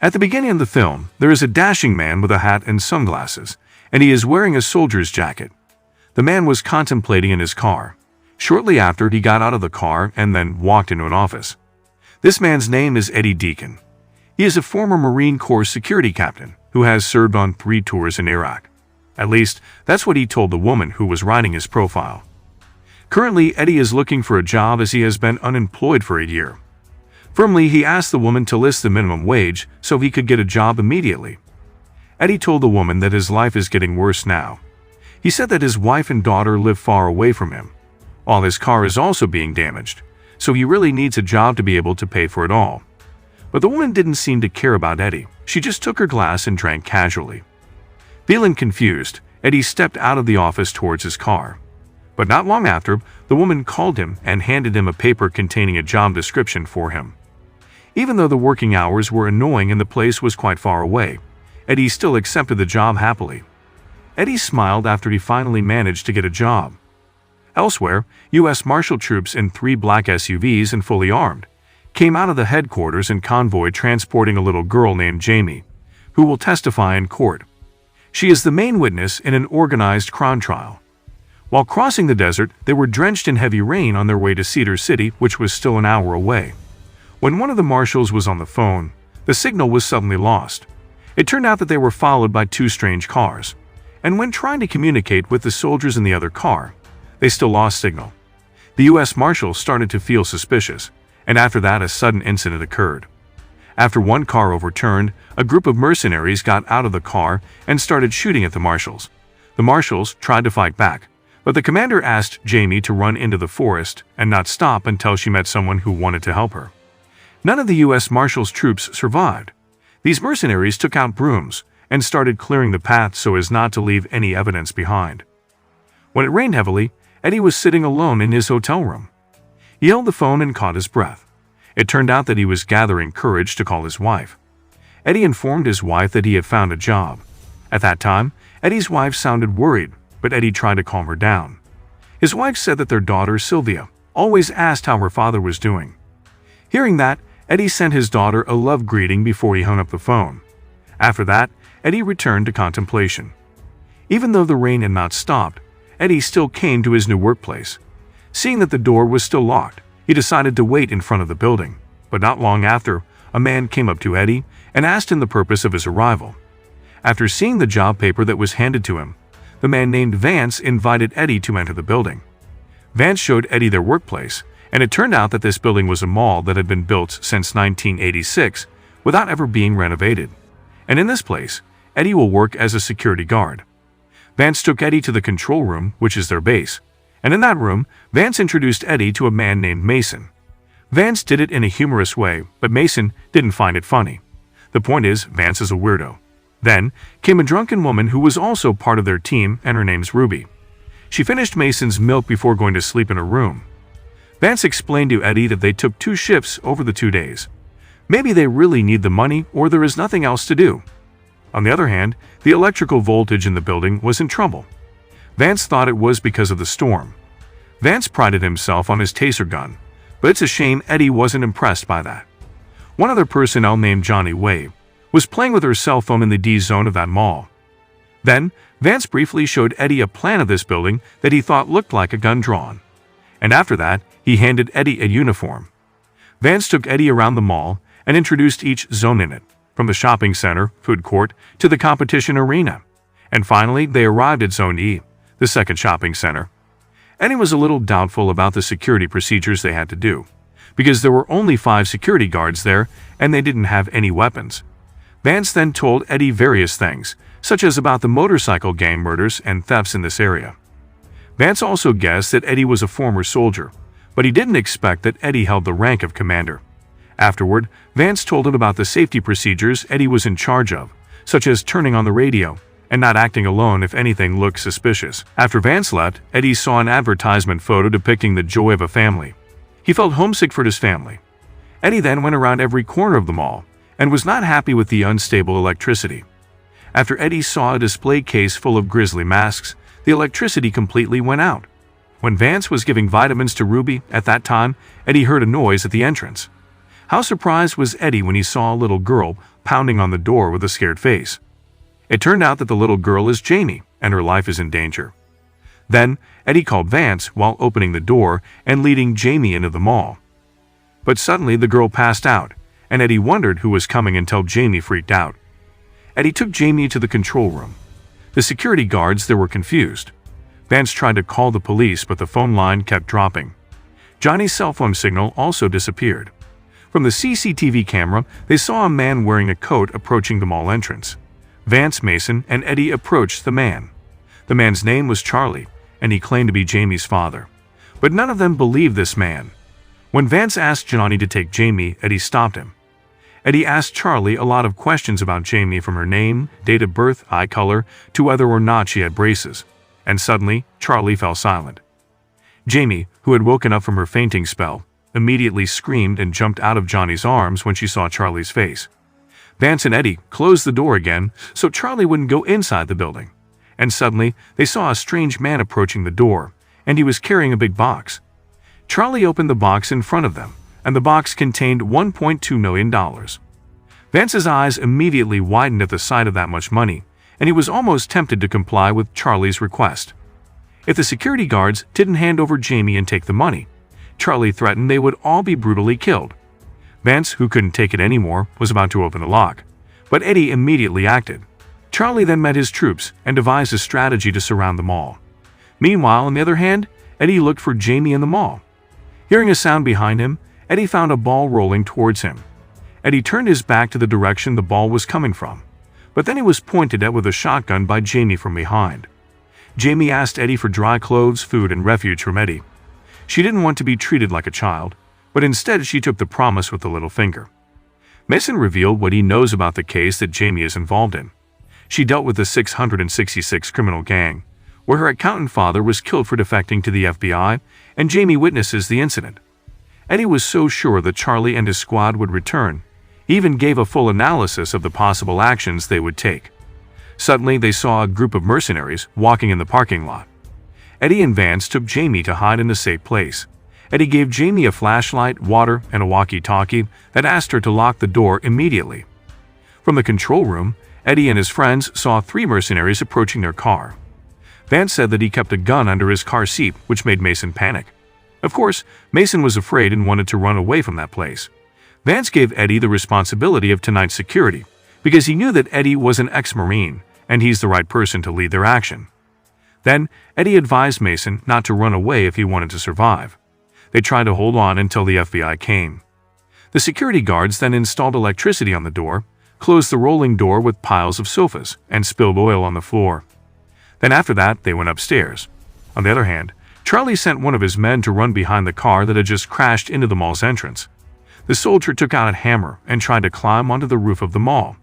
At the beginning of the film, there is a dashing man with a hat and sunglasses, and he is wearing a soldier's jacket. The man was contemplating in his car. Shortly after, he got out of the car and then walked into an office. This man's name is Eddie Deacon. He is a former Marine Corps security captain who has served on 3 tours in Iraq. At least, that's what he told the woman who was writing his profile. Currently, Eddie is looking for a job as he has been unemployed for a year. Firmly, he asked the woman to list the minimum wage so he could get a job immediately. Eddie told the woman that his life is getting worse now. He said that his wife and daughter live far away from him, while his car is also being damaged, so he really needs a job to be able to pay for it all. But the woman didn't seem to care about Eddie. She just took her glass and drank casually. Feeling confused, Eddie stepped out of the office towards his car. But not long after, the woman called him and handed him a paper containing a job description for him. Even though the working hours were annoying and the place was quite far away, Eddie still accepted the job happily. Eddie smiled after he finally managed to get a job. Elsewhere, U.S. Marshal troops in 3 black SUVs and fully armed came out of the headquarters in convoy transporting a little girl named Jamie, who will testify in court. She is the main witness in an organized crime trial. While crossing the desert, they were drenched in heavy rain on their way to Cedar City, which was still an hour away. When one of the marshals was on the phone, the signal was suddenly lost. It turned out that they were followed by 2 strange cars, and when trying to communicate with the soldiers in the other car, they still lost signal. The U.S. Marshals started to feel suspicious, and after that a sudden incident occurred. After one car overturned, a group of mercenaries got out of the car and started shooting at the marshals. The marshals tried to fight back, but the commander asked Jamie to run into the forest and not stop until she met someone who wanted to help her. None of the U.S. Marshals troops survived. These mercenaries took out brooms and started clearing the path so as not to leave any evidence behind. When it rained heavily, Eddie was sitting alone in his hotel room. He held the phone and caught his breath. It turned out that he was gathering courage to call his wife. Eddie informed his wife that he had found a job. At that time, Eddie's wife sounded worried, but Eddie tried to calm her down. His wife said that their daughter, Sylvia, always asked how her father was doing. Hearing that, Eddie sent his daughter a love greeting before he hung up the phone. After that, Eddie returned to contemplation. Even though the rain had not stopped, Eddie still came to his new workplace. Seeing that the door was still locked, he decided to wait in front of the building. But not long after, a man came up to Eddie and asked him the purpose of his arrival. After seeing the job paper that was handed to him, the man named Vance invited Eddie to enter the building. Vance showed Eddie their workplace, and it turned out that this building was a mall that had been built since 1986 without ever being renovated. And in this place, Eddie will work as a security guard. Vance took Eddie to the control room, which is their base, and in that room, Vance introduced Eddie to a man named Mason. Vance did it in a humorous way, but Mason didn't find it funny. The point is, Vance is a weirdo. Then came a drunken woman who was also part of their team, and her name's Ruby. She finished Mason's milk before going to sleep in her room. Vance explained to Eddie that they took 2 shifts over the 2 days. Maybe they really need the money or there is nothing else to do. On the other hand, the electrical voltage in the building was in trouble. Vance thought it was because of the storm. Vance prided himself on his taser gun, but it's a shame Eddie wasn't impressed by that. One other personnel named Johnny Wave was playing with her cell phone in the D zone of that mall. Then, Vance briefly showed Eddie a plan of this building that he thought looked like a gun drawn. And after that, he handed Eddie a uniform. Vance took Eddie around the mall and introduced each zone in it, from the shopping center, food court, to the competition arena. And finally, they arrived at Zone E, the second shopping center. Eddie was a little doubtful about the security procedures they had to do, because there were only 5 security guards there and they didn't have any weapons. Vance then told Eddie various things, such as about the motorcycle gang murders and thefts in this area. Vance also guessed that Eddie was a former soldier, but he didn't expect that Eddie held the rank of commander. Afterward, Vance told him about the safety procedures Eddie was in charge of, such as turning on the radio and not acting alone if anything looked suspicious. After Vance left, Eddie saw an advertisement photo depicting the joy of a family. He felt homesick for his family. Eddie then went around every corner of the mall and was not happy with the unstable electricity. After Eddie saw a display case full of grizzly masks, the electricity completely went out. When Vance was giving vitamins to Ruby at that time, Eddie heard a noise at the entrance. How surprised was Eddie when he saw a little girl pounding on the door with a scared face. It turned out that the little girl is Jamie, and her life is in danger. Then, Eddie called Vance while opening the door and leading Jamie into the mall. But suddenly the girl passed out, and Eddie wondered who was coming until Jamie freaked out. Eddie took Jamie to the control room. The security guards there were confused. Vance tried to call the police, but the phone line kept dropping. Johnny's cell phone signal also disappeared. From the CCTV camera, they saw a man wearing a coat approaching the mall entrance. Vance, Mason, and Eddie approached the man. The man's name was Charlie, and he claimed to be Jamie's father. But none of them believed this man. When Vance asked Johnny to take Jamie, Eddie stopped him. Eddie asked Charlie a lot of questions about Jamie, from her name, date of birth, eye color, to whether or not she had braces. And suddenly, Charlie fell silent. Jamie, who had woken up from her fainting spell, immediately screamed and jumped out of Johnny's arms when she saw Charlie's face. Vance and Eddie closed the door again so Charlie wouldn't go inside the building. And suddenly, they saw a strange man approaching the door, and he was carrying a big box. Charlie opened the box in front of them, and the box contained $1.2 million. Vance's eyes immediately widened at the sight of that much money, and he was almost tempted to comply with Charlie's request. If the security guards didn't hand over Jamie and take the money, Charlie threatened they would all be brutally killed. Vance, who couldn't take it anymore, was about to open the lock, but Eddie immediately acted. Charlie then met his troops and devised a strategy to surround the mall. Meanwhile, on the other hand, Eddie looked for Jamie in the mall. Hearing a sound behind him, Eddie found a ball rolling towards him. Eddie turned his back to the direction the ball was coming from, but then he was pointed at with a shotgun by Jamie from behind. Jamie asked Eddie for dry clothes, food, and refuge from Eddie. She didn't want to be treated like a child, but instead she took the promise with the little finger. Mason revealed what he knows about the case that Jamie is involved in. She dealt with the 666 criminal gang, where her accountant father was killed for defecting to the FBI, and Jamie witnesses the incident. Eddie was so sure that Charlie and his squad would return, he even gave a full analysis of the possible actions they would take. Suddenly, they saw a group of mercenaries walking in the parking lot. Eddie and Vance took Jamie to hide in a safe place. Eddie gave Jamie a flashlight, water, and a walkie-talkie that asked her to lock the door immediately. From the control room, Eddie and his friends saw 3 mercenaries approaching their car. Vance said that he kept a gun under his car seat, which made Mason panic. Of course, Mason was afraid and wanted to run away from that place. Vance gave Eddie the responsibility of tonight's security, because he knew that Eddie was an ex-Marine, and he's the right person to lead their action. Then, Eddie advised Mason not to run away if he wanted to survive. They tried to hold on until the FBI came. The security guards then installed electricity on the door, closed the rolling door with piles of sofas, and spilled oil on the floor. Then after that, they went upstairs. On the other hand, Charlie sent one of his men to run behind the car that had just crashed into the mall's entrance. The soldier took out a hammer and tried to climb onto the roof of the mall.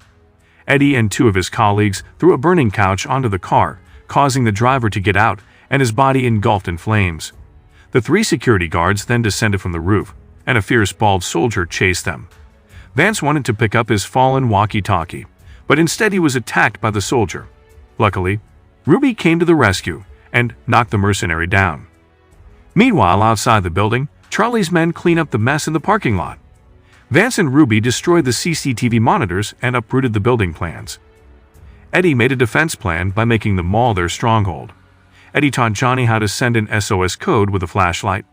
Eddie and 2 of his colleagues threw a burning couch onto the car, causing the driver to get out and his body engulfed in flames. The 3 security guards then descended from the roof, and a fierce bald soldier chased them. Vance wanted to pick up his fallen walkie-talkie, but instead he was attacked by the soldier. Luckily, Ruby came to the rescue and knocked the mercenary down. Meanwhile, outside the building, Charlie's men clean up the mess in the parking lot. Vance and Ruby destroyed the CCTV monitors and uprooted the building plans. Eddie made a defense plan by making the mall their stronghold. Eddie taught Johnny how to send an SOS code with a flashlight.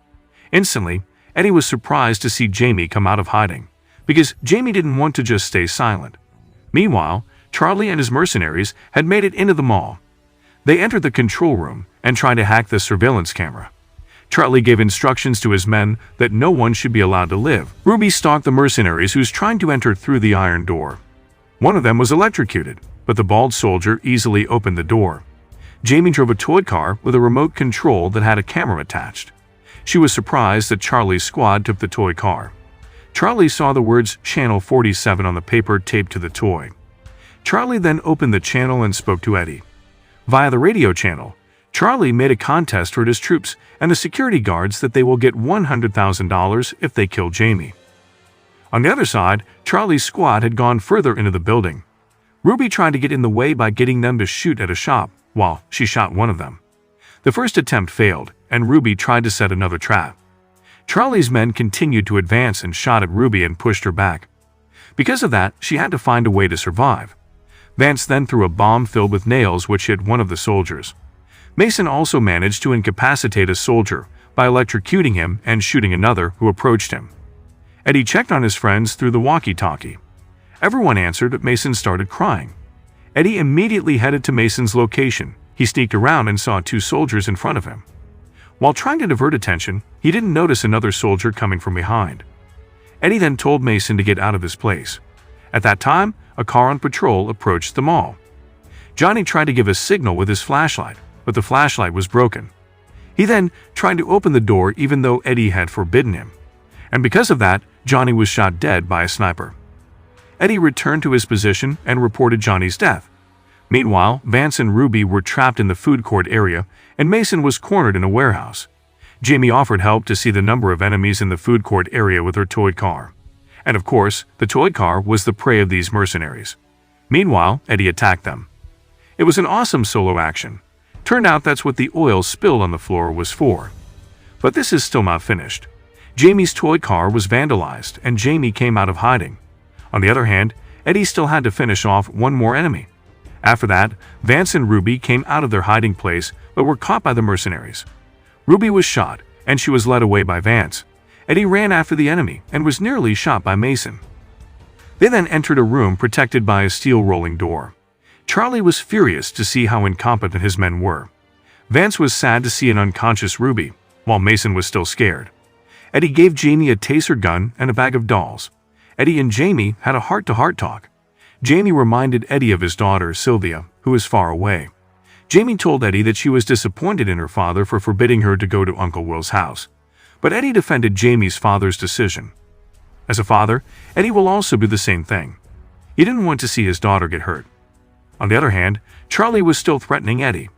Instantly, Eddie was surprised to see Jamie come out of hiding, because Jamie didn't want to just stay silent. Meanwhile, Charlie and his mercenaries had made it into the mall. They entered the control room and tried to hack the surveillance camera. Charlie gave instructions to his men that no one should be allowed to live. Ruby stalked the mercenaries who was trying to enter through the iron door. One of them was electrocuted, but the bald soldier easily opened the door. Jamie drove a toy car with a remote control that had a camera attached. She was surprised that Charlie's squad took the toy car. Charlie saw the words Channel 47 on the paper taped to the toy. Charlie then opened the channel and spoke to Eddie. Via the radio channel, Charlie made a contest for his troops and the security guards that they will get $100,000 if they kill Jamie. On the other side, Charlie's squad had gone further into the building. Ruby tried to get in the way by getting them to shoot at a shop, while she shot one of them. The first attempt failed, and Ruby tried to set another trap. Charlie's men continued to advance and shot at Ruby and pushed her back. Because of that, she had to find a way to survive. Vance then threw a bomb filled with nails which hit one of the soldiers. Mason also managed to incapacitate a soldier by electrocuting him and shooting another who approached him. Eddie checked on his friends through the walkie-talkie. Everyone answered, but Mason started crying. Eddie immediately headed to Mason's location. He sneaked around and saw 2 soldiers in front of him. While trying to divert attention, he didn't notice another soldier coming from behind. Eddie then told Mason to get out of this place. At that time, a car on patrol approached the mall. Johnny tried to give a signal with his flashlight, but the flashlight was broken. He then tried to open the door even though Eddie had forbidden him. And because of that, Johnny was shot dead by a sniper. Eddie returned to his position and reported Johnny's death. Meanwhile, Vance and Ruby were trapped in the food court area, and Mason was cornered in a warehouse. Jamie offered help to see the number of enemies in the food court area with her toy car. And of course, the toy car was the prey of these mercenaries. Meanwhile, Eddie attacked them. It was an awesome solo action. Turned out that's what the oil spilled on the floor was for. But this is still not finished. Jamie's toy car was vandalized, and Jamie came out of hiding. On the other hand, Eddie still had to finish off one more enemy. After that, Vance and Ruby came out of their hiding place but were caught by the mercenaries. Ruby was shot, and she was led away by Vance. Eddie ran after the enemy and was nearly shot by Mason. They then entered a room protected by a steel rolling door. Charlie was furious to see how incompetent his men were. Vance was sad to see an unconscious Ruby, while Mason was still scared. Eddie gave Jamie a taser gun and a bag of dolls. Eddie and Jamie had a heart-to-heart talk. Jamie reminded Eddie of his daughter, Sylvia, who was far away. Jamie told Eddie that she was disappointed in her father for forbidding her to go to Uncle Will's house. But Eddie defended Jamie's father's decision. As a father, Eddie will also do the same thing. He didn't want to see his daughter get hurt. On the other hand, Charlie was still threatening Eddie.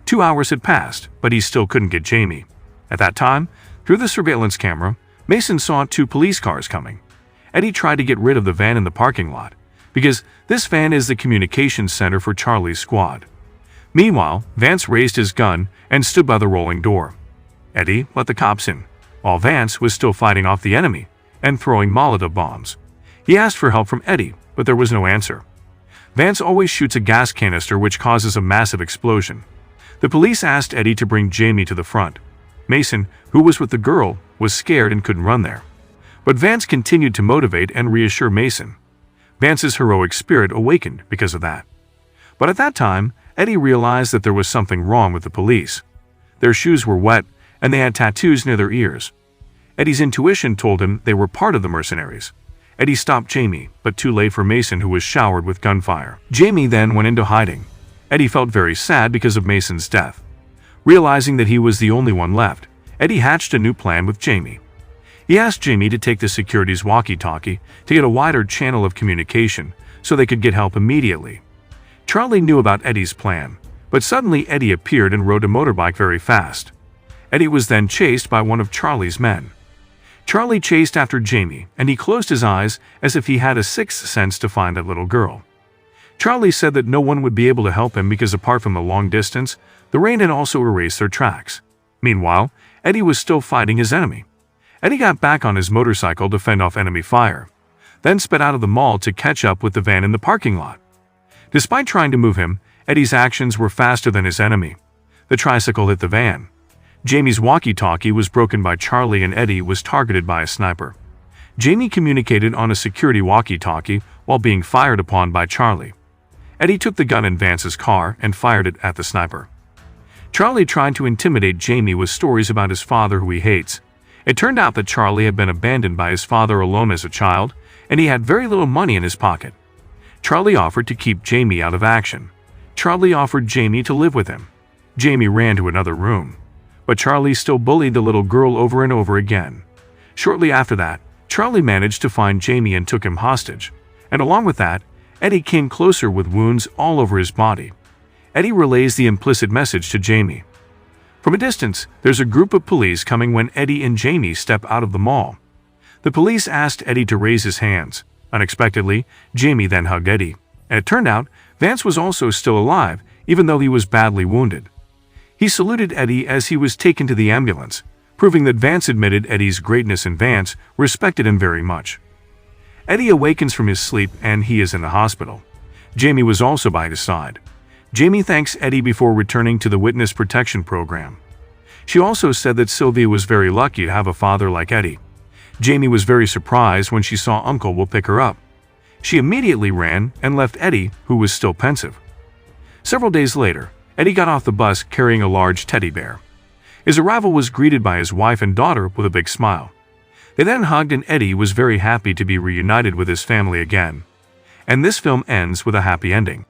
2 hours had passed, but he still couldn't get Jamie. At that time, through the surveillance camera, Mason saw 2 police cars coming. Eddie tried to get rid of the van in the parking lot, because this van is the communications center for Charlie's squad. Meanwhile, Vance raised his gun and stood by the rolling door. Eddie let the cops in, while Vance was still fighting off the enemy and throwing Molotov bombs. He asked for help from Eddie, but there was no answer. Vance always shoots a gas canister which causes a massive explosion. The police asked Eddie to bring Jamie to the front. Mason, who was with the girl, was scared and couldn't run there. But Vance continued to motivate and reassure Mason. Vance's heroic spirit awakened because of that. But at that time, Eddie realized that there was something wrong with the police. Their shoes were wet, and they had tattoos near their ears. Eddie's intuition told him they were part of the mercenaries. Eddie stopped Jamie, but too late for Mason, who was showered with gunfire. Jamie then went into hiding. Eddie felt very sad because of Mason's death. Realizing that he was the only one left, Eddie hatched a new plan with Jamie. He asked Jamie to take the security's walkie-talkie to get a wider channel of communication so they could get help immediately. Charlie knew about Eddie's plan, but suddenly Eddie appeared and rode a motorbike very fast. Eddie was then chased by one of Charlie's men. Charlie chased after Jamie, and he closed his eyes as if he had a sixth sense to find that little girl. Charlie said that no one would be able to help him because apart from the long distance, the rain had also erased their tracks. Meanwhile, Eddie was still fighting his enemy. Eddie got back on his motorcycle to fend off enemy fire, then sped out of the mall to catch up with the van in the parking lot. Despite trying to move him, Eddie's actions were faster than his enemy. The tricycle hit the van. Jamie's walkie-talkie was broken by Charlie and Eddie was targeted by a sniper. Jamie communicated on a security walkie-talkie while being fired upon by Charlie. Eddie took the gun in Vance's car and fired it at the sniper. Charlie tried to intimidate Jamie with stories about his father who he hates. It turned out that Charlie had been abandoned by his father alone as a child, and he had very little money in his pocket. Charlie offered to keep Jamie out of action. Charlie offered Jamie to live with him. Jamie ran to another room. But Charlie still bullied the little girl over and over again. Shortly after that, Charlie managed to find Jamie and took him hostage. And along with that, Eddie came closer with wounds all over his body. Eddie relays the implicit message to Jamie. From a distance, there's a group of police coming when Eddie and Jamie step out of the mall. The police asked Eddie to raise his hands. Unexpectedly, Jamie then hugged Eddie. And it turned out, Vance was also still alive, even though he was badly wounded. He saluted Eddie as he was taken to the ambulance, proving that Vance admitted Eddie's greatness and Vance respected him very much. Eddie awakens from his sleep and he is in the hospital. Jamie was also by his side. Jamie thanks Eddie before returning to the witness protection program. She also said that Sylvia was very lucky to have a father like Eddie. Jamie was very surprised when she saw Uncle Will pick her up. She immediately ran and left Eddie, who was still pensive. Several days later, Eddie got off the bus carrying a large teddy bear. His arrival was greeted by his wife and daughter with a big smile. They then hugged and Eddie was very happy to be reunited with his family again. And this film ends with a happy ending.